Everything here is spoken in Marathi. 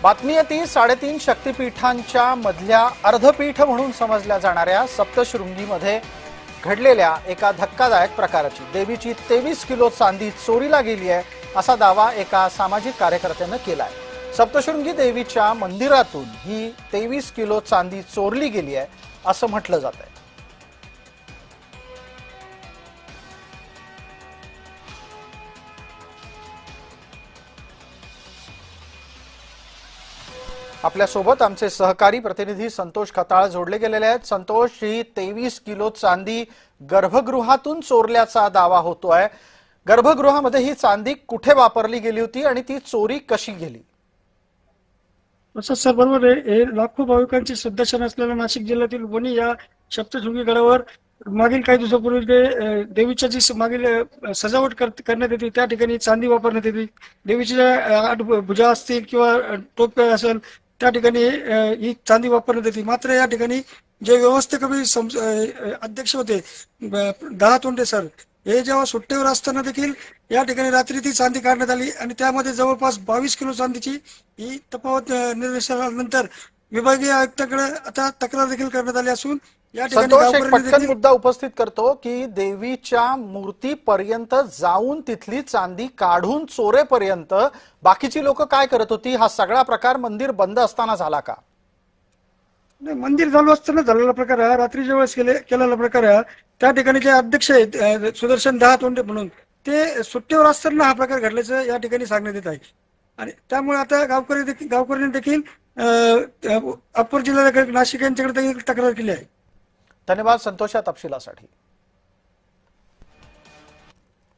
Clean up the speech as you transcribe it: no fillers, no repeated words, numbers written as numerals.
बातमी येते 3.5 शक्तिपीठांच्या मधल्या अर्धपीठ म्हणून समजल्या जाणाऱ्या सप्तशृंगीमध्ये घडलेल्या एका धक्कादायक प्रकाराची। देवीची 23 किलो चांदी चोरीला गेली आहे असा दावा एका सामाजिक कार्यकर्त्याने केलाय। सप्तशृंगी देवीच्या मंदिरातून ही 23 किलो चांदी चोरली गेली आहे असं म्हटलं जात आहे। आपल्या सोबत आमचे सहकारी प्रतिनिधी संतोष खताळ जोडले गेलेले आहेत। संतोष, ही 23 किलो चांदी गर्भगृहातून चोरल्याचा दावा होतोय। गर्भगृहामध्ये ही चांदी कुठे वापरली गेली होती आणि ती चोरी कशी गेली? सर, बरोबर आहे। हे लाखो भाविकांची श्रद्धास्थान असलेल्या नाशिक जिल्ह्यातील वणी या सप्तशृंगी गडावर मागील काही दिवसापूर्वी देवीच्या जी मागील सजावट करण्यात येते त्या ठिकाणी चांदी वापरण्यात येते। देवीच्या 8 भुजा असतील किंवा टोप्या असेल त्या ठिकाणी ही चांदी वापरण्यात येते। मात्र या ठिकाणी जे व्यवस्थापकीय अध्यक्ष होते 10 तोंडे सर, हे जेव्हा सुट्टीवर असताना देखील या ठिकाणी रात्री ती चांदी काढण्यात आली आणि त्यामध्ये जवळपास 22 किलो चांदीची ही तफावत निर्देशानंतर विभागीय आयुक्ताकडे आता तक्रार देखील करण्यात आली असून या ठिकाणी एक पटकन मुद्दा उपस्थित करतो की देवीच्या मूर्तीपर्यंत जाऊन तिथली चांदी काढून चोरेपर्यंत बाकीची लोक काय करत होती? हा सगळा प्रकार मंदिर बंद असताना झाला का? मंदिर चालू असताना झालेला प्रकार हा, रात्रीच्या वेळेस केलेला प्रकार हा। त्या ठिकाणी जे अध्यक्ष आहेत सुदर्शन 10 तोंडे म्हणून, ते सुट्टीवर असताना हा प्रकार घडल्याचं या ठिकाणी सांगण्यात येत आहे आणि त्यामुळे आता गावकऱ्यांनी देखील अप्पर जिल्हा नाशिक यांच्याकडे तक्रार केली आहे। धन्यवाद संतोष या तपशिलासाठी।